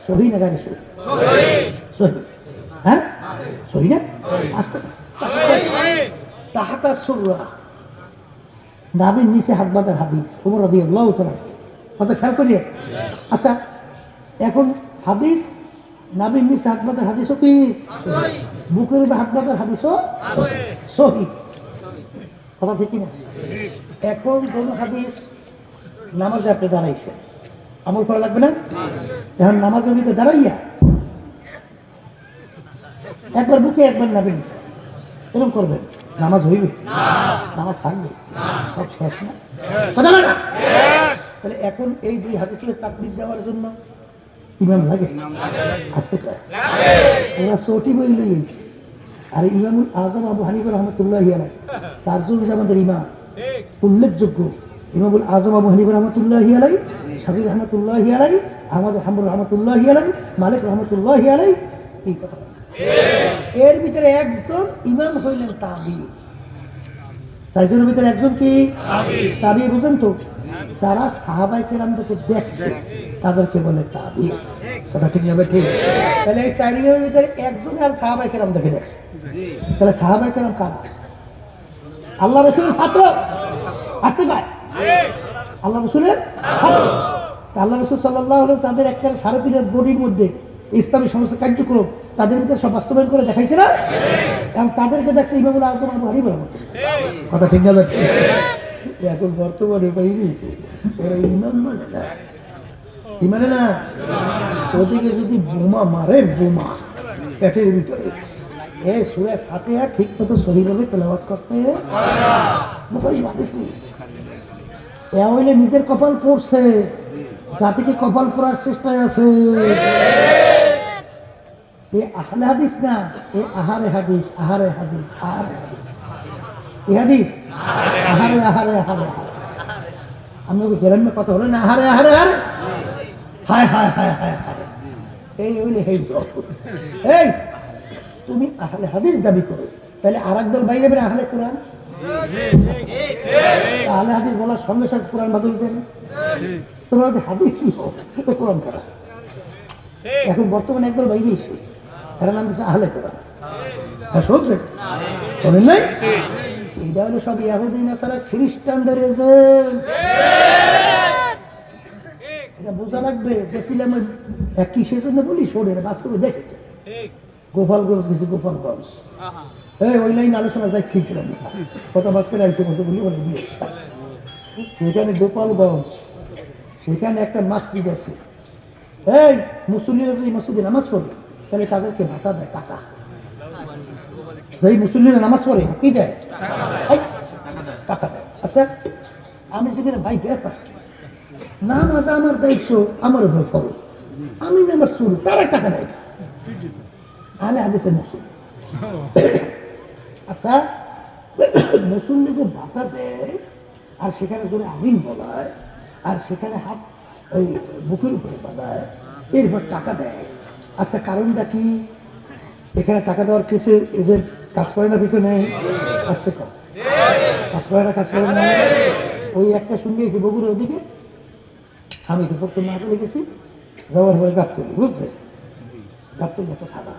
সহি না গাড়ি সহি? সহি। হ্যাঁ সহি না? আস্তে তাহাতা সুররা নাবির নিচে হাত বাঁধার হাদিস ওমর রাদিয়াল্লাহু তাআলা কথা খেয়াল করিয়ে। আচ্ছা এখন হাদিস নাবির নিচে হাত বাঁধার হাদিসও কি বুকের উপরে হাত বাঁধার হাদিসও সহি, কথা ঠিক না? এখন কোন হাদিস নামাজে আপনি দাঁড়াইছেন, আমল করা লাগবে না? এখন নামাজের ভিতরে দাঁড়াইয়া একবার বুকে একবার নাবির নিচে এরকম করবেন, নামাজ হইবে? নামাজ থাকবে? সব শেষ না? কথা না? তাহলে এখন এই দুই হাদিসের তাকবীর দেওয়ার জন্য ইমাম লাগে? আসতে কয় ওরা চটি বই লইয়েছে। আর ইমামুল আজম আবু হানিফা রহমতুল্লাহি আলাইহি আমাদের ইমাম উল্লেখযোগ্য ইমামুল আজম আবু হানিফা রহমতুল্লাহি আলাইহি, শাফিঈ রহমতুল্লাহি আলাইহি, আহমদ হাম্বল রহমতুল্লাহি আলাইহি, মালিক রহমতুল্লাহি আলাইহি, এই কথা। এর ভিতরে একজন ইমাম হইলেন তাবি। চারজনের ভিতরে একজন কি তাবি? বুঝেন তো? যারা সাহাবায়ে কেরামদেরকে দেখছে তাদেরকে বলে তাবি। কথা ঠিক না? ঠিক। তাহলে এই চারজনের ভিতরে একজন আর সাহাবায়ে কেরামদেরকে দেখছে, তাহলে সাহাবায়ে কেরাম কারা? আল্লাহ রাসূলের ছাত্র। আসতে কয় আল্লাহ রাসূলের ছাত্র। আল্লাহ রাসূল সাল্লাল্লাহু আলাইহি ওয়াসাল্লাম তাদের একটা সাড়ে তিনের বডির মধ্যে ইসলামী সমস্ত কার্যক্রম তাদের ভিতরে সব বাস্তবায়ন করে দেখাইছে না? এবং তাদেরকে দেখছে ইমামুল আজম আবু হানিফা রহমতুল্লাহ। কথা ঠিক না? এখন বর্তমানে বাইরেছে ওরা ইমাম মানে না, ইমানে না। ওদিকে যদি বোমা মারে, বোমা পেটের ভিতরে, এই সূরা ফাতিহা ঠিক মতো সহিভাবে তেলাওয়াত করতে বুখারী হাদিস নিয়েছে। এ হইলে নিজের কপাল পড়ছে, জাতিকে কপাল পড়ার চেষ্টায় আছে। এ আহলে হাদিস না, এ আহারে হাদিস, আহারে হাদিস, আহারে হাদিস, এ হাদিস আহারে আহারে আহারে আহারে। আমি ওকে গ্রামে কথা হলো না, আহারে আহারে আহারে, হায় হায় হায় হায় হায়। এই হইলে এই তুমি আহলে হাদিস দাবি করো, তাহলে আর এক দল বাইরে বেড়ে আহলে কোরআন। আহলে হাদিস বলার সঙ্গে সঙ্গে কোরআন বাদ হয়ে যায় না? তোমরা হাদিস কি হোক তো কোরআন কারা? এখন বর্তমানে একদল বাইরে এসে এরা নাম দিচ্ছে আহলে কোরআন। হ্যাঁ শুনছেন? শোনেন নাই? এইটা হলো সব ইহুদি নাসারা খ্রিস্টানদের এজেন্ট। এটা বোঝা লাগবে। গেছিলাম কিসের জন্য বলি, শোনেন বাস্তবে দেখে তো। গোপালগঞ্জ গেছি, গোপালগঞ্জ এই ওই লাইন আলোচনা যাচ্ছিলাম না, কত মাঝখানে আসছে বসে বলি বলে দিয়ে। সেখানে গোপালগঞ্জ, সেখানে একটা মসজিদ আছে। এই মুসল্লিরা যদি মসজিদে নামাজ পড়ে তাহলে তাদেরকে ভাতা দেয়, টাকা। যেই মুসল্লিরা নামাজ পড়ে কি দেয়? টাকা দেয়। আচ্ছা আমি যেখানে ভাই ব্যাপার নামাজ আমার দায়িত্ব, আমার উপর ফরজ, আমি নামাজ পড়ি, তারা টাকা দেয় না। তাহলে হাদিসে মুসল্লি, আচ্ছা মুসল্লিকে ভাতা দেয় আর সেখানে জোরে আমিন বলায় আর সেখানে হাত ওই বুকের উপরে বাঁধায়, এরপর টাকা দেয়। আচ্ছা কারণটা কি? এখানে টাকা দেওয়ার কিছু এজেন্ট কাজ করে না পিছনে? আসতে কর কাজ করে না, কাজ করে না। ওই একটা শুনে গেছি বগুড়ার ওদিকে, আমি তো প্রথম না করে গেছি, যাওয়ার পরে গাবতলি, বুঝছেন? গাবতলি একটা থানা,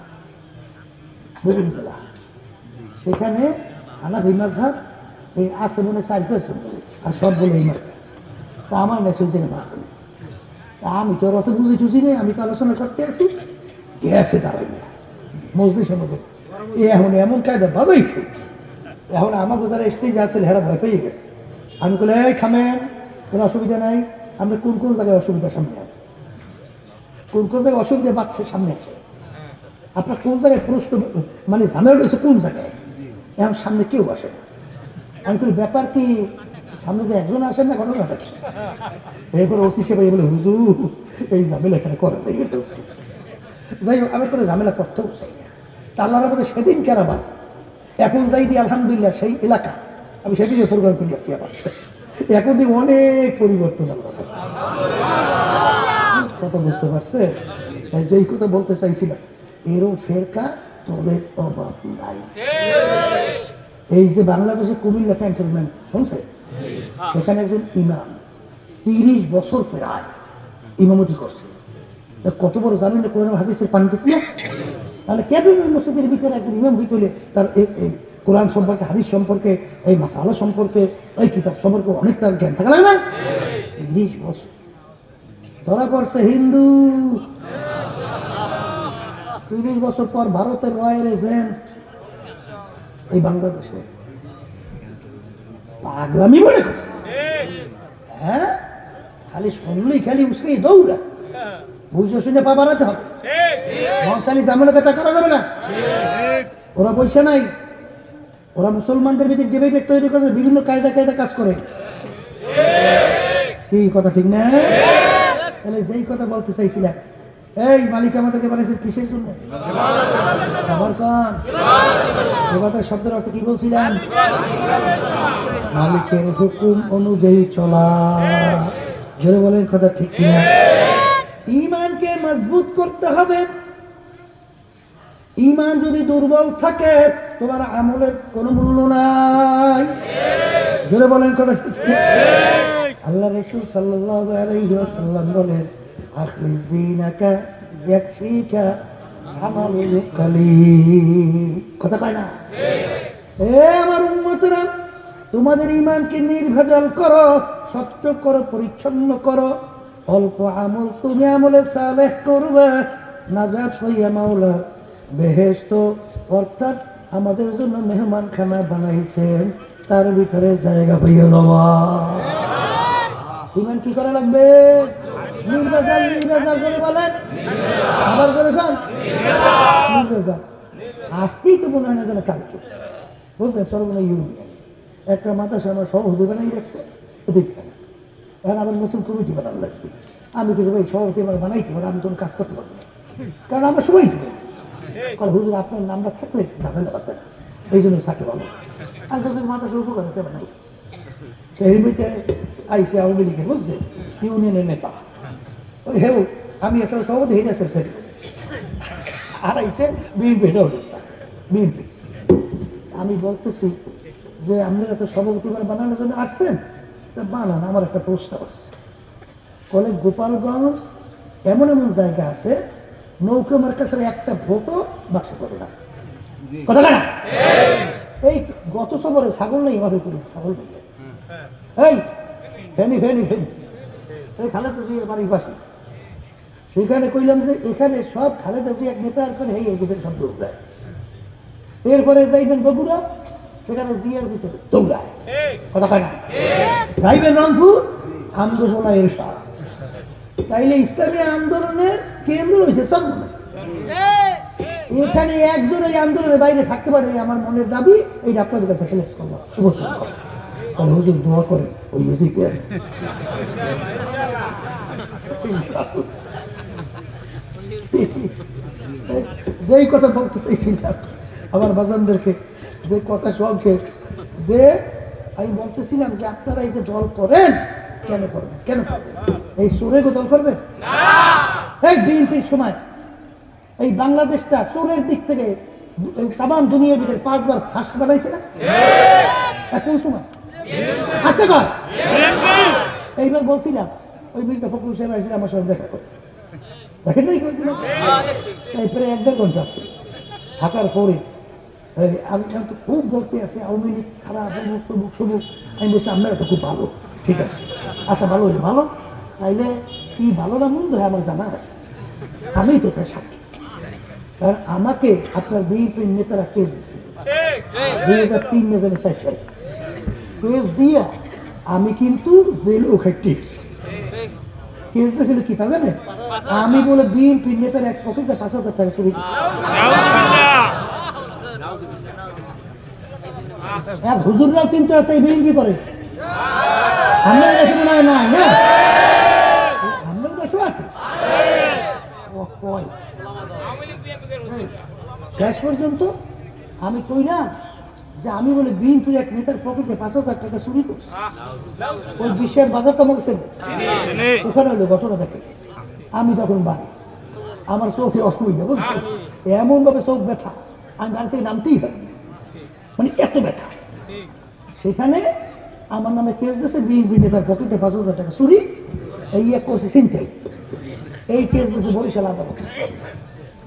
বগুড়া জেলা। সেখানে হানাফি মাযহাব এই আছে মনে 4-5 বলে, আর সব বলে এই মার্কা। তা আমার মেসেজ জেনে না বলে, তা আমি তো অত বুঝি টুঝি নেই, আমি তো আলোচনা করতে আসি, গেছে দাঁড়াইয়া মজলিসের মধ্যে এখন এমন কায়দা বাজাইছে, এখন আমার বোঝার স্টেজ আছে, হেরা ভয় পেয়ে গেছে। আমি বলে এই থামেন, কোনো অসুবিধা নাই, আমরা কোন কোন জায়গায় অসুবিধার সামনে আনি, কোন কোন জায়গায় অসুবিধা বাচ্চা সামনে আসে, আপনার কোন জায়গায় প্রশ্ন মানে ঝামেলা রয়েছে কোন জায়গায়, এখন সামনে কেউ আসে না। আমি বলি ব্যাপার কি, সামনে যে একজন আসেন না, ঘটনাটা কি? এরপরে ওসি সাহেব বলে হুজুর এই ঝামেলা এখানে করা যায়, যাই হোক আমি কোনো ঝামেলা করতেও চাই না। তা আল্লাহর মধ্যে সেদিন কেরাবার এখন যাই দিই আলহামদুলিল্লাহ সেই এলাকা আমি সেদিকে প্রোগ্রাম করে যাচ্ছি। আবার এখন দিন অনেক পরিবর্তন আল্লাহ কথা বুঝতে পারছে। যেই কথা বলতে চাইছিলাম, এরও ফেরকা তবে অভাব নাই। এই যে বাংলাদেশে কুমিল্লা ক্যান্টনমেন্ট শুনছে, সেখানে একজন ইমাম 30 বছর প্রায় ইমামতি করছে, কত বড় জানেন না কোরআন হাদিসের পাণ্ডিত না? তাহলে কেন মসজিদের ভিতরে একজন ইমাম হইতে হলে তার এই কোরআন সম্পর্কে, হাদিস সম্পর্কে, এই মাসালা সম্পর্কে, এই কিতাব সম্পর্কে অনেক তার জ্ঞান থাকা লাগে না? 30 বছর ধরা পড়ছে হিন্দু। 30 বছর পর ভারতের রয়্যাল এজেন্ট এই বাংলাদেশে পাগলামি মনে করছে। হ্যাঁ, খালি শুনলেই খালি উসকেই দৌড়া, বুঝে শুনে পা বাড়াতে হবে। মহাশালী জামানো কথা করা যাবে না। ওরা পয়সা নাই, ওরা মুসলমানদের ভিতরে ডিবেট তৈরি করে বিভিন্ন কায়দা কায়দা কাজ করে। কি কথা ঠিক না? তাহলে যেই কথা বলতে চাইছিলাম, এই মালিক আমাদেরকে বানিয়েছে কিসের জন্য? আবার কান এবারের শব্দের অর্থ কি বলছিলাম? মালিকের হুকুম অনুযায়ী চলা। জোরে বলেন কথা ঠিক কিনা? ঈমানকে মজবুত করতে হবে। ঈমান যদি দুর্বল থাকে তোমার আমলের কোনো মূল্য নাই। জোরে বলেন কথা ঠিক কিনা? আল্লাহ রাসূল সাল্লাল্লাহু আলাইহি ওয়াসাল্লাম বলেন, আখলিস দীনাকা ইয়াকফিকা আমালুল কালিল। কথা কয় না? এ আমার উম্মতরা, তোমাদের ঈমানকে নির্ভেজাল করো, স্বচ্ছ করো, পরিচ্ছন্ন করো। অল্প আমল তুমি আমলে সালেহ করবে, নাজাত হইয়া মাওলার বেহেশত অর্থাৎ আমাদের জন্য মেহমানখানা বানাইছেন, তার ভিতরে জায়গা পাইয়া যাওয়া। ঈমান কি করা লাগবে? নির্ভেজাল। নির্ভেজাল করে বলেন, আবার করে খান নির্ভেজাল। আজকেই তো মনে হয় না যেন কালকে বুঝলেন সর্বনা ইউনিয়ন একটা মাদ্রাসা আমার সভাপতি বানাই রাখছে, এখন আবার নতুন কমিটি বানানো লাগবে। আমি কিছু ভাই সভাপতি আমার বানাইতে পারি, আমি কোনো কাজ করতে পারবো না, কারণ আমার সময় দেবো। কারণ হুজুর আপনার নামটা থাকলে ঝামেলা পাচ্ছে না, এই জন্য থাকে ভালো। আমি বলছি মাদ্রাসা উপকার হতে বানাই। এর ভিতরে আইসে আওয়ামী লীগের বুঝছেন ইউনিয়নের নেতা ওই হেউ, আমি আসলে সভাপতি হেরে আসে সেক্রেটারি, আর আইসে বিএনপি বিএনপি। আমি বলতেছি যে আপনারা তো সভাপতি বানানোর জন্য আসছেন, তা বানান, আমার একটা প্রস্তাব আছে। বলে গোপালগঞ্জ এমন এমন জায়গা আছে নৌকা মার্কাসের একটা ভোটও বাক্স করে না। কথা না? এই গত সবরে ছাগল নেই আমাদের করেছে, ছাগল নেই। এই ফেনি ফেনি ফেনি এই খালেদা জিয়ার বাড়ির পাশে, সেখানে কইলাম যে এখানে সব খালেদা জিয়া এক নেতার করে এই ভিতরে সব দৌড়ায়। এরপরে যাইবেন বগুড়া, সেখানে জিয়ার পিছনে দৌড়ায়। কথা কয় না? যাইবেন রংপুর, আন্দোলন এরশাদ। তাইলে ইসলামী আন্দোলনের কেন্দ্র হয়েছে চন্দনা। এখানে একজন এই আন্দোলনের বাইরে থাকতে পারে, আমার মনের দাবি, এইটা আপনাদের কাছে ফেলেস করলাম। তাহলে হুজুর দোয়া করেন ওই যেই কথা বলতে চাইছিলাম আমার বাজানদেরকে, যে কথা সংক্ষেপ, যে আমি বলতেছিলাম যে আপনারা এই যে দল করেন কেন করবেন? কেন করবেন? এই চোরেকে দল করবেন? এই বিএনপির সময় এই বাংলাদেশটা চোরের দিক থেকে তাম দুনিয়ার ভিতরে 5 বার ফাঁস বানাইছে না? কোন সময় আছে কয়? এইবার বলছিলাম ওই মির্জা ফখরুল সাহেব আসলে আমার সঙ্গে দেখা করতে, দেখেন নাই কয়েকদিন এই প্রায় 1-1.5 ঘন্টা আছে। থাকার পরে আমি তো খুব বলতে আছি আওয়ামী লীগ খারাপ, অমুক তমুক সবুক। আমি বলছি আপনারা তো খুব ভালো, ঠিক আছে, আচ্ছা ভালো হইলে ভালো, তাইলে কি ভালো না মন্দ হয় আমার জানা আছে, আমি তো তার সাক্ষী। কারণ আমাকে আপনার বিএনপির নেতারা কেস দিয়েছিল 2003 সালে, কেস দিয়া আমি কিন্তু জেলও খাটিয়েছি। কেস দিয়েছিল কি তা জানেন? আমি বলে বিএনপির নেতার এক পকেটে 5,000 টাকা চুরি। হুজুররাও কিন্তু আছে বিএনপি করে, আমরা কাছে মনে হয় নাই না, আমরা কাছেও আছে। শেষ পর্যন্ত আমি কইলাম যে আমি বলে বিএনপির এক নেতার পকেটে 5,000 টাকা চুরি করছি, ওই বিশ্বের বাজার কামড়ছে। ওখানে হলো ঘটনা দেখে আমি তখন বাড়ি, আমার চোখে অসুবিধা বুঝছি, এমন ভাবে চোখ ব্যথা, আমি বাড়ি থেকে নামতেই পারি, মানে এত ব্যথা। সেখানে আমার নামে কেস দিয়েছে বিএনপি নেতার পকেটে 5,000 টাকা চুরি, এই এক করছে চিন্তাই। এই কেস দিয়েছে বরিশাল আদালত।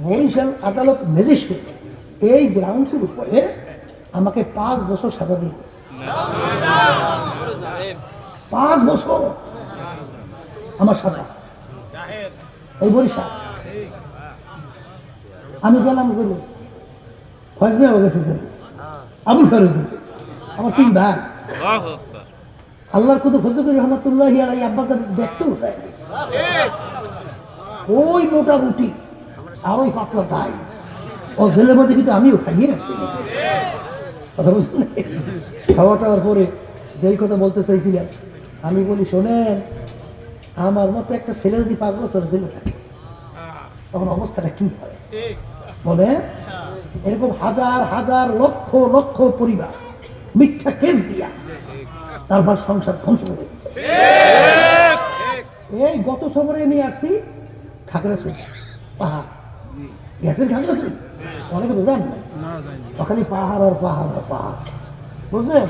বরিশাল আদালত ম্যাজিস্ট্রেট এই গ্রাউন্ডের উপরে আমাকে 5 বছর সাজা দিয়েছে। 5 বছর আমার সাজা এই বরিশাল। আমি গেলাম জেলে, ফজমে হয়ে গেছে জেলে, আবুল ফারুক জেলে, আমার 3 ভাই। আল্লাহর কত ফজলুর রহমতুল্লাহ আলাই আব্বাস দেখতেও চায় না। ওই মোটা রুটি আর ওই পাতলা ডাই ও জেলের মধ্যে কিন্তু আমিও খাইয়ে আসছি। কথা বুঝলেন? খাওয়া টাওয়ার পরে যেই কথা বলতে চাইছিলাম, আমি বলি শোনেন, আমার মতো একটা ছেলে যদি 5 বছর জেলে থাকে তখন অবস্থাটা কি হয় বলে? এরকম হাজার হাজার লক্ষ লক্ষ পরিবার মিথ্যা কেস দিয়া তারপর সংসার ধ্বংস করে দিচ্ছে। এই গত সফরে আমি আসছি খাগড়াছড়ি পাহাড়, গেছেন খাগড়াছড়ি? অনেকে তো জান না, ওখানে পাহাড় আর পাহাড় আর পাহাড়, বুঝলেন?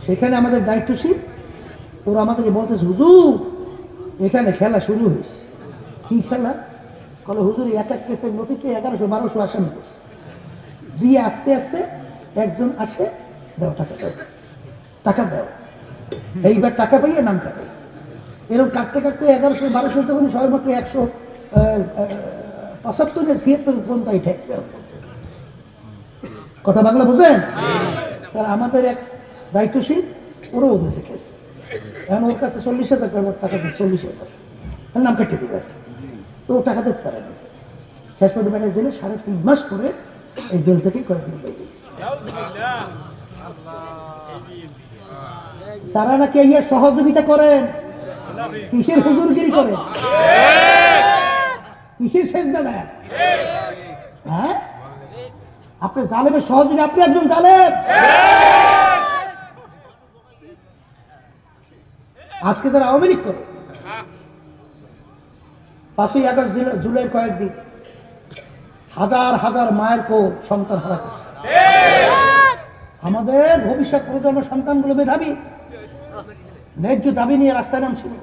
সেখানে আমাদের দায়িত্বশীল ওরা আমাদেরকে বলতেছে, হুজুর এখানে খেলা শুরু হয়েছে। কি খেলা? বলে হুজুর এক এক কেসের নথিতে 1100-1200 আসামি দিচ্ছে, দিয়ে আস্তে আস্তে একজন আসে, দাও টাকা দাও, টাকা দাও, এইবার টাকা পাইয়ে নাম কাটে। এরকম কাটতে কাটতে 1100-1200 তখন সবেমাত্র 175-76 পর্যন্ত ঠেকছে। কথা বাংলা বোঝেন? তারা আমাদের এক দায়িত্বশীল, ওরও ওদেশে কেস। এখন ওর কাছে 40,000 টাকা, টাকা 40,000 নাম কাটিয়ে দেবে আর কি। তো ও টাকা দিতে পারে না। শেষ পর্যন্ত বেড়ে জেলে 3.5 মাস করে এই জেল থেকে কয়েকদিন পেয়ে গেছে। যারা নাকি এই সহযোগিতা করেন, কিসের হুজুরগিরি করেন, কিসের সেজদা দেন? হ্যাঁ, আপনি জালেমের সহযোগী, আপনি একজন জালেম। আজকে যারা আওয়ামী লীগ করে, 5ই আগস্ট জুলাইয়ের কয়েকদিন হাজার হাজার মায়ের কোল সন্তান হারা করছে। আমাদের ভবিষ্যৎ প্রজন্মের সন্তানগুলো মেধাবী, ন্যায্য দাবি নিয়ে রাস্তায় নামছিল।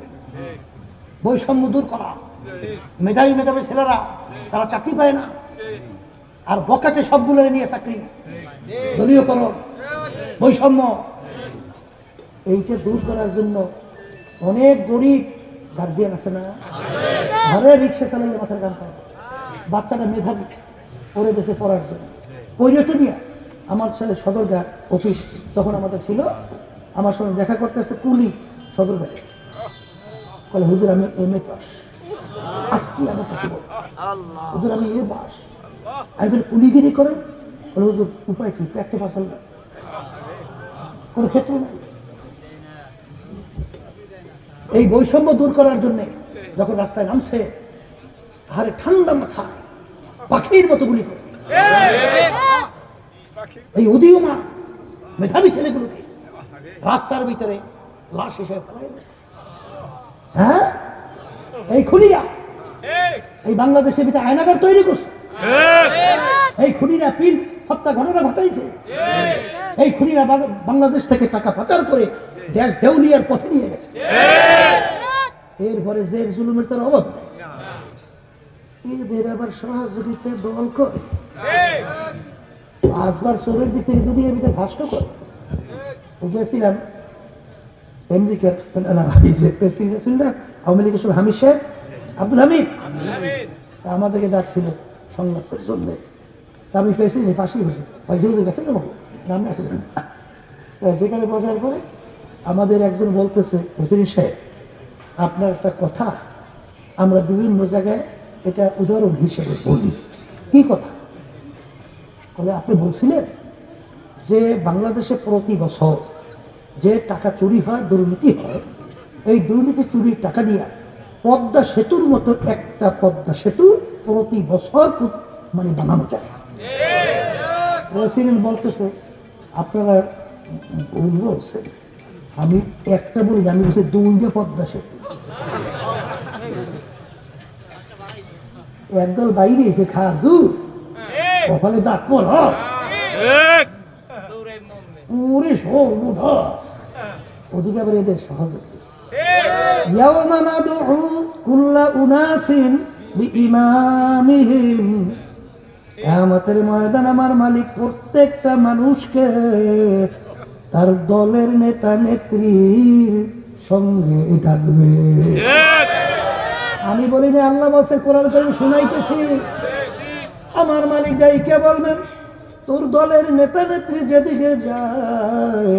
বৈষম্য দূর করা, মেধাবী মেধাবী ছেলেরা তারা চাকরি পায় না, আর বকাটে সবগুলো নিয়ে চাকরি, দলীয়করণ, বৈষম্য, এইটা দূর করার জন্য অনেক গরিব গার্জিয়ান আছে না, ঘরে রিক্সা চালাইলে মাথার গান পায়, বাচ্চাটা মেধাবী পড়ে দেশে পড়ার জন্য পর্যটনিয়া। আমার ছেলে সদরঘাট অফিস তখন আমাদের ছিল, আমার সঙ্গে দেখা করতেছে কুলি সদরঘাটে, বলে হুজুর আমি MA পাস। আজকে আমার কাছে বল, হুজুর আমি MA পাস। আমি বলি কুলিগিরি করেন? বলে হুজুর উপায় কি, পেটে ফাঁসাল না, কোনো ক্ষেত্র নেই। এই বৈষম্য দূর করার জন্য যখন রাস্তায় নামছে, আরে ঠান্ডা মাথায় পাখির মতো গুলি করে এই উদীয়মান মেধাবী ছেলেগুলোকে রাস্তার ভিতরে লাশ হিসেবে ফেলাই দিচ্ছে। হ্যাঁ, এই খুনিরা এই বাংলাদেশের ভিতরে আয়নাগার তৈরি করছে। এই খুনিরা পীর হত্যা ঘটনা ঘটাইছে। এই খুনিরা বাংলাদেশ থেকে টাকা পাচার করে দেশ দেউলিয়ার পথে নিয়ে গেছে। এরপরে জের জুলুমের তার অভাব নেই, এদের আবার সহযোগিতা দল করে 5 বার চোরের দিক থেকে দুনিয়ার ভিতরে ভাষ্ট করে। গেছিলাম আমেরিকার প্রেসিডেন্ট ছিল না আওয়ামী লীগের সব হামিদ সাহেব, আব্দুল হামিদ, আমাদেরকে ডাকছিল সংলাপ করে জন্য। তা আমি প্রেসিডেন্ট পাশেই বসে ভাইজুর গেছে নাম আসলে, সেখানে বসার পরে আমাদের একজন বলতেছে, প্রেসিডেন্ট সাহেব আপনার একটা কথা আমরা বিভিন্ন জায়গায় এটা উদাহরণ হিসেবে বলি। কি কথা? বলে আপনি বলছিলেন যে বাংলাদেশে প্রতি বছর যে টাকা চুরি হয়, দুর্নীতি হয়, এই দুর্নীতি চুরির টাকা দিয়ে পদ্মা সেতুর মতো একটা পদ্মা সেতু প্রতি বছর মানে বানানো যায়। প্রেসিডেন্ট বলতেছে আপনারা ভুল বলছেন, আমি একটা বলি, আমি বলছি 2টা পদ্মা সেতু। একদল বাইরে এসে খাজুর কপালে দাঁত পর পুরে সর্বনাশ, ওদিকে আবার এদের সহযোগী। ইয়াওমা নাদউ কুল্লা উনাসিন বিইমামিহিম, কিয়ামতের ময়দান আমার মালিক প্রত্যেকটা মানুষকে তার দলের নেতা নেত্রীর সঙ্গে ডাকবে। আমি বলি না, আল্লাহ বলছে কোরআন কারীম শুনাইতেছি, আমার মালিক গাইকে বলবেন তোর দলের নেতা নেত্রী যেদিকে যায়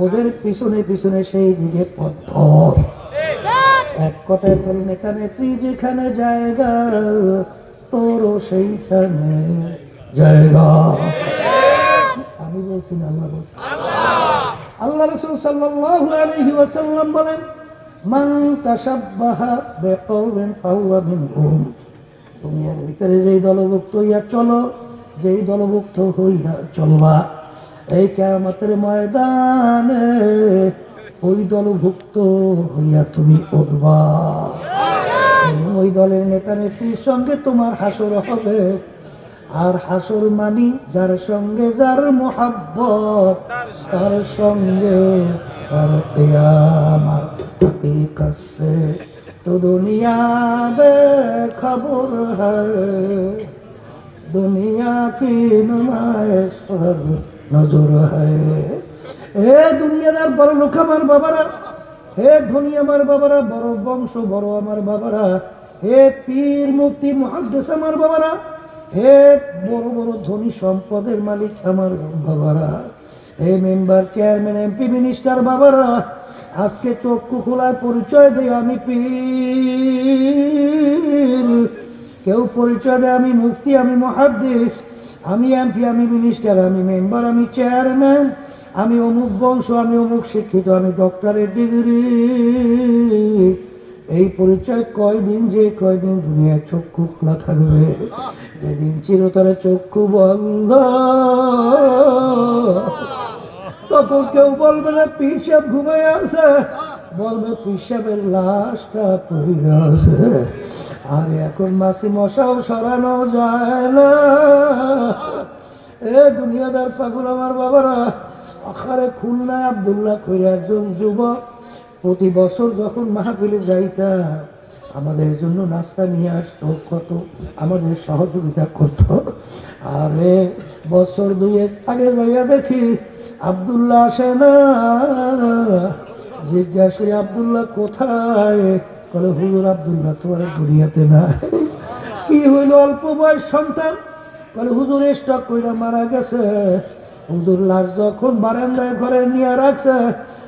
ওদের পিছনে পিছনে সেই দিকে পথ ধর। এক কথায় তোর নেতা নেত্রী যেখানে জায়গা তোরও সেইখানে জায়গা। আমি বলছি না, আল্লাহ বলছি। আল্লাহ রাসূল সাল্লাল্লাহু আলাইহি ওয়াসাল্লাম বলেন, মান তাশাব্বাহা বিকওমিন ফাহুয়া মিনহুম। তুমি এর ভিতরে যেই দলভুক্ত হইয়া চলো, যেই দলভুক্ত হইয়া চলবা, এই কিয়ামতের ময়দানে ওই দলভুক্ত হইয়া তুমি উঠবা। ওই দলের নেতা নেত্রীর সঙ্গে তোমার হাসর হবে। আর হাসর মানি যার সঙ্গে যার মোহাব্বত, তার সঙ্গে তার কিয়ামত। হकीकत से तो दुनिया बेखबर है, दुनिया की नुमाइश पर नजर है। হে দুনিয়ার বড় লোক আমার বাবারা, হে ধনী আমার বাবারা, বড় বংশ বড় আমার বাবারা, হে পীর মুফতি মুহাদ্দিস আমার বাবারা, হে বড় বড় ধনী সম্পদের মালিক আমার বাবারা, হে মেম্বার চেয়ারম্যান এমপি মিনিস্টার বাবারা, আজকে চক্ষু খোলার পরিচয় দেয় আমি পীর। কেউ পরিচয় দেয় আমি মুফতি, আমি মুহাদ্দিস, আমি এমপি, আমি মিনিস্টার, আমি মেম্বার, আমি চেয়ারম্যান, আমি অমুক বংশ, আমি অমুক শিক্ষিত, আমি ডক্টরের ডিগ্রি। এই পরিচয় কয়দিন, যে কয়দিন দুনিয়ায় চক্ষু খোলা থাকবে, যেদিন চিরতরে চক্ষু বন্ধ তখন কেউ বলবে না পীর সাহেব ঘুমায় আছে, বলবে পীর সাহেবের লাশটা পড়ে আছে। আর এখন মাছি মশাও সরানো যায় না। এ দুনিয়াদার পাগল আমার বাবারা, আখারে খুলনায় আব্দুল্লাহ কইরা একজন যুবক প্রতি বছর যখন মাহফিলে যাইতা আমাদের জন্য নাস্তা নিয়ে আসতো, কত আমাদের সহযোগিতা করত। আরে বছর দুয়েক আগে যাইয়া দেখি আব্দুল্লাহ আসে না। জিজ্ঞাসা করি আব্দুল্লাহ কোথায়? বলে হুজুর আব্দুল্লাহ তোমার দুনিয়াতে না। কি হইল? অল্প বয়স সন্তান। বলে হুজুর স্টক কইরা মারা গেছে। হুজুর লাশ যখন বারান্দায় ঘরে নিয়ে রাখছে,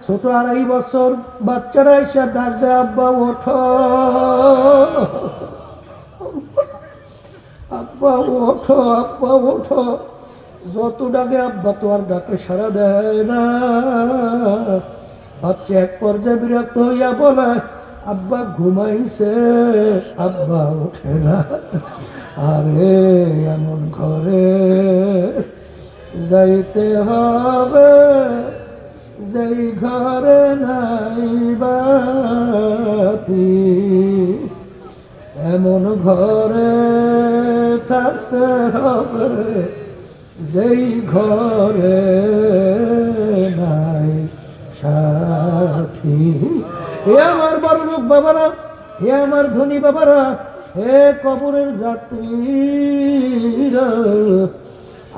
ছোট 2.5 বছর বাচ্চারা এসে ডাক দেয় আব্বা ওঠো, আব্বা ওঠো, আব্বা ওঠো। যত ডাকে আব্বা তো আর ডাকে সারা দেয় না। বাচ্চা এক পর্যায়ে বিরক্ত হইয়া বলে আব্বা ঘুমাইছে, আব্বা ওঠে না। আরে এমন ঘরে যাইতে হবে যেই ঘরে নাই বাতি, এমন ঘরে থাকতে হবে যেই ঘরে নাই সাথী। হে আমার বড় লোক বাবারা, হে আমার ধনী বাবারা, হে কবরের যাত্রীরা,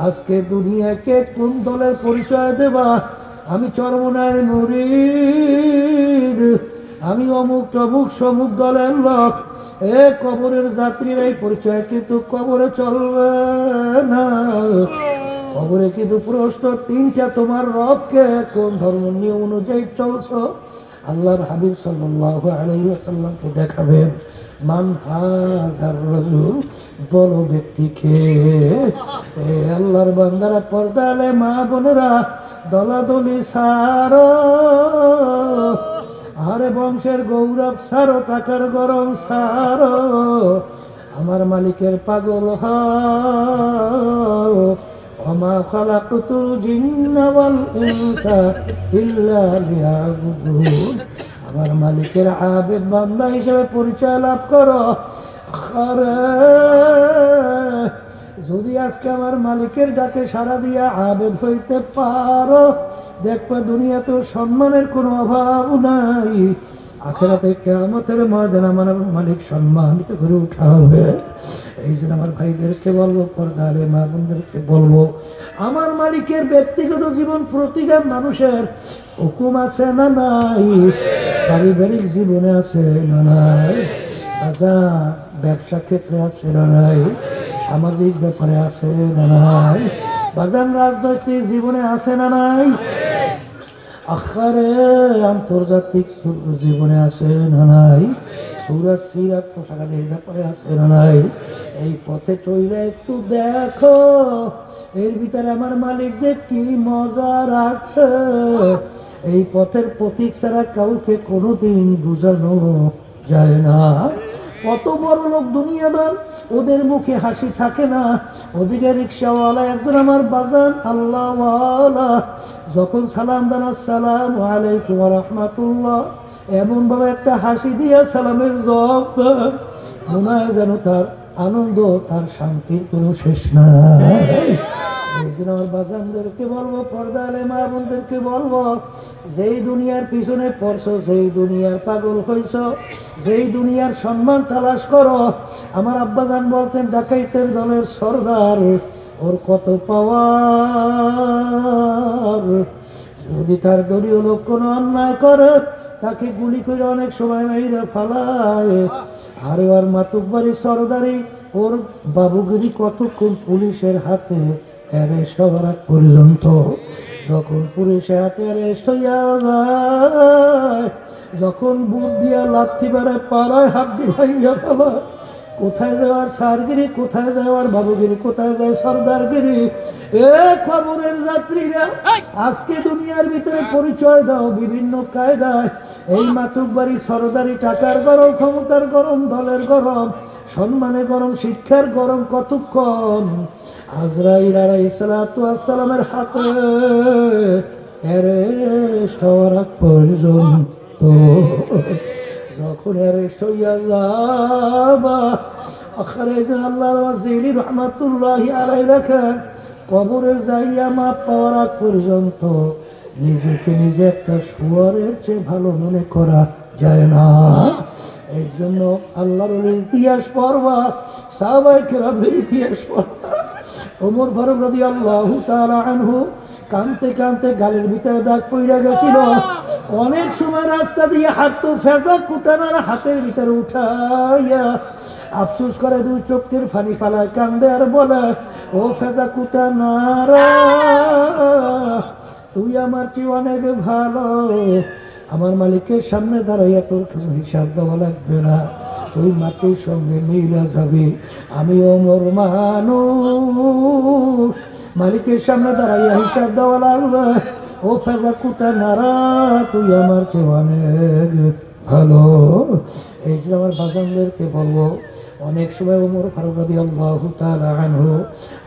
আজকে দুনিয়াকে কোন দলের পরিচয় দেবা? আমি চরমনায় মুরিদ, আমি অমুক টমুক সমুক দলের লোক। এ কবরের যাত্রীর এই পরিচয় কিন্তু কবরে চলবে না। কবরে কিন্তু প্রশ্ন 3টা, তোমার রবকে কোন ধর্ম নিয়ম অনুযায়ী চলছো? আল্লাহর হাবিব সাল্লাল্লাহু আলাইহি ওয়াসাল্লামকে দেখাবেন মান হাযার রাজুল, বলো ব্যক্তিকে। এ আল্লাহর বান্দারা, পর্দালে মা বোনেরা, দলাদলি সারো, আরে বংশের গৌরব সারো, টাকার গরম সারো, আমার মালিকের পাগল হও। ওমা খালাকতুল জিন্না ওয়াল ইনসা ইল্লা লিয়াবুদুন, আমার মালিকের আবেদ বান্দা হিসেবে পরিচয় লাভ করো। আরে যদি আজকে আমার মালিকের ডাকে সাড়া দিয়া আবেদ হইতে পারো, দেখবে দুনিয়াতে সম্মানের কোনো অভাব নাই। আখিরাতে কিয়ামতের ময়দানে আমার মালিক সম্মানিত করে উঠাবে। এই জন্য আমার ভাইদেরকে বলবো, পর্দা আলে মা বোনদেরকে বলবো, আমার মালিকের ব্যক্তিগত জীবন প্রতিটা মানুষের হুকুম আছে না নাই? পারিবারিক জীবনে আছে না নাই? আচ্ছা, ব্যবসা ক্ষেত্রে আছে না নাই? সামাজিক ব্যাপারে আছে না নাই? বাজার রাজনৈতিক জীবনে আছে না নাই? আখারে আন্তর্জাতিক জীবনে আছে না নাই? সুরাত সিরাত পোশাকের ব্যাপারে আছে না নাই? এই পথে চলে একটু দেখো, এর ভিতরে আমার মালিক যে কি মজা রাখছে। এই পথের প্রতীক ছাড়া কাউকে কোনোদিন বোঝানো যায় না। কত বড় লোক দুনিয়াদার, ওদের মুখে হাসি থাকে না। ওদিকে রিক্সাওয়ালা একজন আমার বাজান আল্লাহওয়ালা, যখন সালাম দেন আসসালামু আলাইকুম ওয়া রাহমাতুল্লাহ, এমন ভাবে একটা হাসি দিয়ে সালামের জবাব দেয়, মনে হয় যেন তার আনন্দ, তার শান্তির কোনো শেষ নাই। এই জন্য আমার বাজানদেরকে বলবো, পর্দা আলে মা বোনদেরকে বলবো, যেই দুনিয়ার পিছনে পড়ছো, যেই দুনিয়ার পাগল হইছ, যেই দুনিয়ার সম্মান তালাশ করো, আমার আব্বাজান বলতেন ডাকাইতের দলের সর্দার, ওর কত পাওয়ার। যদি তার দলীয় লোক কোনো অন্যায় করে, তাকে গুলি করে অনেক সময় মেরে ফালায়। আর ওর মাতুব্বারি সরদারি, ওর বাবুগিরি কতক্ষণ পুলিশের হাতে অ্যারেস্ট হওয়ার আগ পর্যন্ত। যখন পুলিশের হাতে অ্যারেস্ট হইয়া যায়, যখন বুট দিয়া লাথি বেড়ে পালায়, হাড্ডি ভাইয়া পালায়, কোথায় যাওয়ার সারগিরি, কোথায় যাওয়ার বাবুগিরি, কোথায় যায় সর্দারগিরি। এ খবরের যাত্রীরা, আজকে দুনিয়ার ভিতরে পরিচয় দাও বিভিন্ন কায়দায়। এই মাতুব্বারি সরদারি, টাকার গরম, ক্ষমতার গরম, দলের গরম, সম্মানের গরম, শিক্ষার গরম কতক্ষণ? আজরাইল আলাইহিস সালাতু ওয়াস সালামের হাতে অ্যারেস্ট হওয়ার আগ পর্যন্ত। যখন অ্যারেস্ট হইয়া যাবা, আখারে আল্লাহর ওয়াজিরি রহমাতুল্লাহি আলাইহি রাখেন, কবরে যাইয়া মাপ পাওয়ার আগ পর্যন্ত নিজেকে নিজে একটা শুয়ারের চেয়ে ভালো মনে করা যায় না। এই জন্য আল্লাহর ইতিহাস পড়বা, সাহাবায়ে কেরামের ইতিহাস পড়বা। ওমর ফারুক রাদিয়াল্লাহু তাআলা আনহু কানতে কানতে গালের ভিতরে দাগ পইরা গেছিল। অনেক সময় রাস্তা দিয়ে হাঁটতো, ফেজা কুটানার হাতের ভিতরে উঠাইয়া আফসোস করে দুই চোখের পানি ফালায়, কান্দে আর বলে, ও ফেজা কুটানারা, তুই আমার চেয়ে অনেক ভালো। আমার মালিকের সামনে দাঁড়াইয়া তোর কোনো হিসাব দেওয়া লাগবে না, তুই মাটির সঙ্গে মিলে যাবি। আমি ওমর মানুষ, মালিকের সামনে দাঁড়াইয়া হিসাব দেওয়া লাগবে। ও ফেজা কুটানারা, তুই আমার চেয়ে অনেক ভালো। এই যে আমার বাজানদেরকে বলবো, অনেক সময় ওমর ফারুক রাদিয়াল্লাহু তাআলা আনহু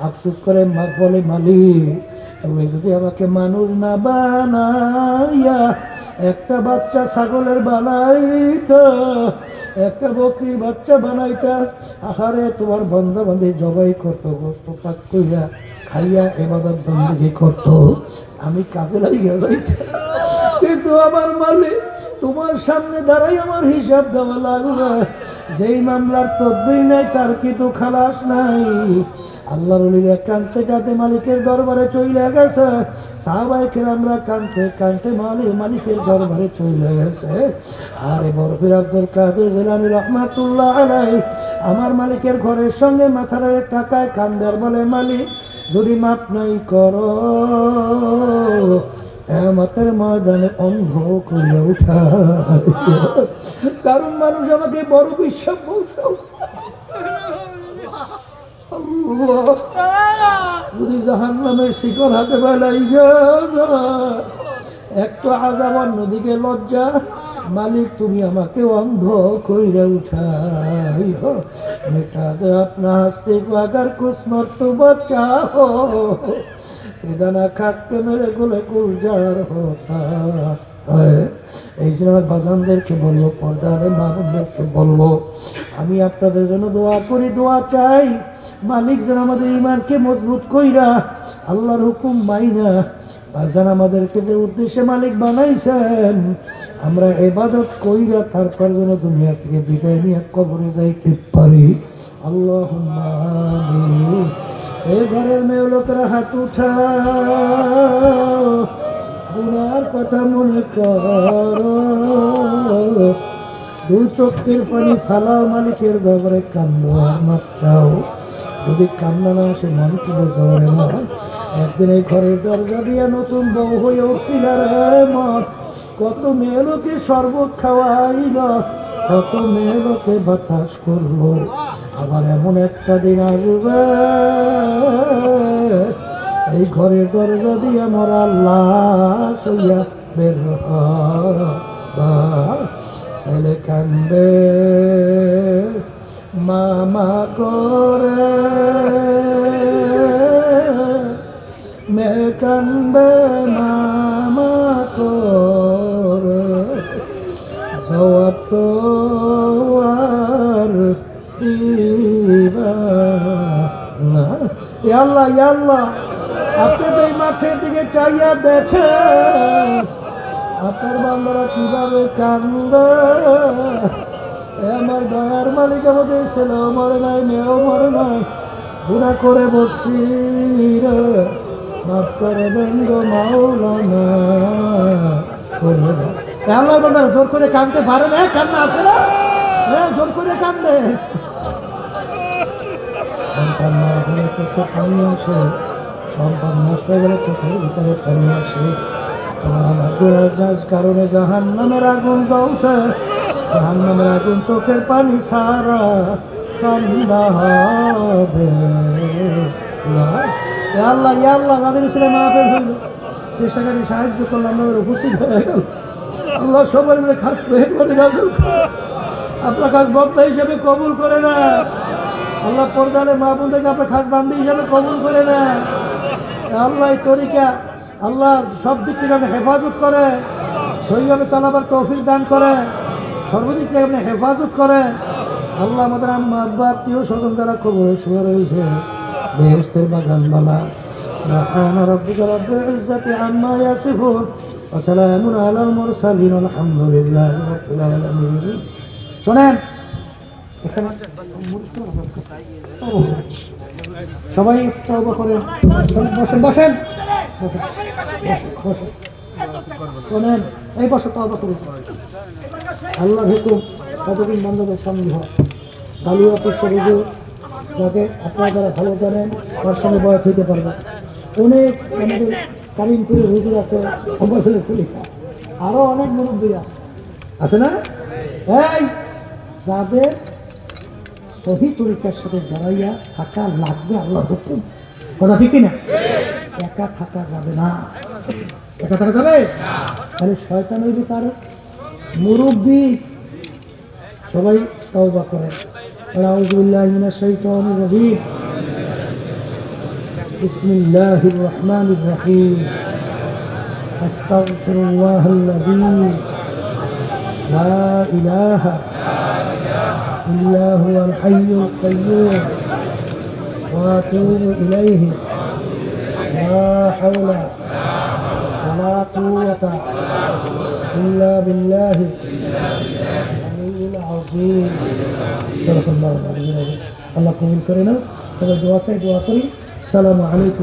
আফসোস করে বলে, মালিক তুমি যদি আমাকে মানুষ না বানাইয়া একটা বাচ্চা ছাগলের বানাইতা, একটা বকরির বাচ্চা বানাইতা, আহারে তোমার বন্ধা বান্ধি জবাই করতো, গোশত পাক কইরা খাইয়া ইবাদত বন্দেগী করতো, আমি কাজে লাগিয়ে যাইতাম। কিন্তু আমার মালিক তোমার সামনে দাঁড়াই আমার হিসাব দেওয়া লাগবে। যেই মামলার তদবির নাই, তার কিন্তু খালাস নাই। আল্লাহর ওলিরা কাঁদতে কাঁদতে মালিকের দরবারে চলে গেছে, সাহাবায়ে কেরামরা কাঁদতে কাঁদতে মালিকের দরবারে চলে গেছে। আর বরফির আব্দুল কাদের জিলানী রহমাতুল্লাহ আলাইহি আমার মালিকের ঘরের সঙ্গে মাথার টাকায় কান্দে আর বলে, মালিক যদি মাপ নাই করো, কিয়ামতের ময়দানে অন্ধ করে উঠা। কারণ মানুষ আমাকে বড় বিশ্বাস বলছে, যদি জাহান্নামের শিকল হাতে বেলাই একটু আযাব, অন্যদিকে লজ্জা, মালিক তুমি আমাকে অন্ধ কইরা উঠাই, মেটা দে আপনা হাসতে আগার কুছ মর্তবা চাহো, বেদানা খাটকে মেরে গোলে গুলজার হতা। এই জন্য আমার বাজানদেরকে বলবো, পর্দারে মা বোনদেরকে বলবো, আমি আপনাদের জন্য দোয়া করি, দোয়া চাই, মালিক যেন আমাদের ইমানকে মজবুত কইরা আল্লাহর হুকুম মাইনা ভাইজান আমাদেরকে যে উদ্দেশ্যে মালিক বানাইছেন, আমরা ইবাদত কইরা তারপর যেন দুনিয়া থেকে বিদায় নিয়ে কবরে যাইতে পারি। আল্লাহুম্মা আমিন। এই ঘরের মেয়ে লোকেরা হাত উঠাও, গুনার কথা মনে করো, দু চোখের পানি ফালাও, মালিকের দরবারে কান্দো আর মাপ চাও। যদি কান্না না আসে মন কি বোঝাও রে মন? একদিন এই ঘরের দরজা দিয়ে নতুন বউ হয়ে উঠছিল রে মন। কত মেয়ে লোকে শরবত খাওয়াইল, কত মেয়ে লোকে বাতাস করলো। আবার এমন একটা দিন আসবে এই ঘরের দরজা দিয়ে আমার আল্লাহ সইয়া বের হবা। ছেলে কান্দে মামা করে, মেয়ে কান্দে মামা করে, জবাব তো আর দিবা না। ইয়া আল্লাহ, ইয়া আল্লাহ, আপনি তো এই মাঠের দিকে চাইয়া দেখেন আপনার বান্দারা কিভাবে কান্দে। আমার দয়ার মালিক, আমাদের ছেলেও মরে নাই, মেয়েও মরে নাই, গুনাহ করে বসছি রে, মাফ করে দেন গো মাওলানা, করে দেন। আল্লাহর বান্দারা জোর করে কাঁদতে পারে না, কান্না আসে না, জোর করে কান্দে। সন্তান মারা গেলে চোখে পানি আসে, সন্তান নষ্ট হয়ে গেলে চোখের ভিতরে পানি আসে। তোমার আমার গুনার কারণে জাহান্নামের আগুন জ্বলছে, জাহান্নামের আগুন চোখের পানি ছাড়া ঠান্ডা হবে না। ইয়া আল্লাহ, ইয়া আল্লাহ, যাদের ছেলে মাহফিল হইল, চেষ্টাকারী সাহায্য করলাম, আমাদের উপস্থিত হয়ে গেল। আল্লাহ সবার মিলে খাস মেহরবানি নাযিল করে আপনার কাজ বন্ধা হিসেবে কবুল করে না। আল্লাহ পর্দারে মা বোনদেরকে আপনার খাস বান্ধবী হিসেবে কবুল করে না। আল্লাহ এই তরিকা আল্লাহ সব দিক থেকে আপনি হেফাজত করে, সহিভাবে চালাবার তৌফিক দান করে, সর্বদিক থেকে আপনি হেফাজত করে। আল্লাহ আমাদের আম্মা আব্বা আত্মীয় স্বজন যারা কবরে শুয়ে রয়েছে, বেহেশতের বাগানবালা, সুবহানা রাব্বিকা রাব্বিল ইজ্জাতি আম্মা ইয়াসিফুন ওয়া সালামুন আলাল মুরসালিন আলহামদুলিল্লাহি রাব্বিল আলামিন। শোনেন, এখানে সবাই তওবা করেন, বসেন বসেন বসেন বসেন। শোনেন, এই বছর তওবা করেছেন, আল্লাহর হুকুম কতদিন বান্দাদের সঙ্গে হয়। গালিয়া পুষ্পে যাকে আপনারা যারা ভালো জানেন তার সঙ্গে বয়স হইতে পারবে। অনেক আমাদের কারিমপুরের হুজুর আছে, অম্বাসের খলিফা, আরও অনেক মুরব্বী আছে না? এই যাদের সহি তরিকার সাথে জড়াইয়া থাকা লাগবে, আল্লাহর হুকুম, কথা ঠিক কিনা? একা থাকা যাবে না, একা থাকা যাবে তাহলে শয়তান হইবে তার মুরব্বী। সবাই তওবা করেন। আউযু বিল্লাহি মিনাশ শাইতানির রাজীম। বিসমিল্লাহির রহমানির রহিম। আস্তাগফিরুল্লাহাল্লাযী লা ইলাহা ইল্লা হুয়াল হাইয়ুল কাইয়্যুম ওয়া আতুবু ইলাইহি লা হাওলা ওয়া লা কুওয়াতা ইল্লা বিল্লাহি আলিয়্যিল আযীম। সাল্লাল্লাহু আলাইহি ওয়া সাল্লাম। আল্লাহ কবুল করে নাও। সবাই দোয়া চাই, দোয়া করি। আসসালামু আলাইকুম।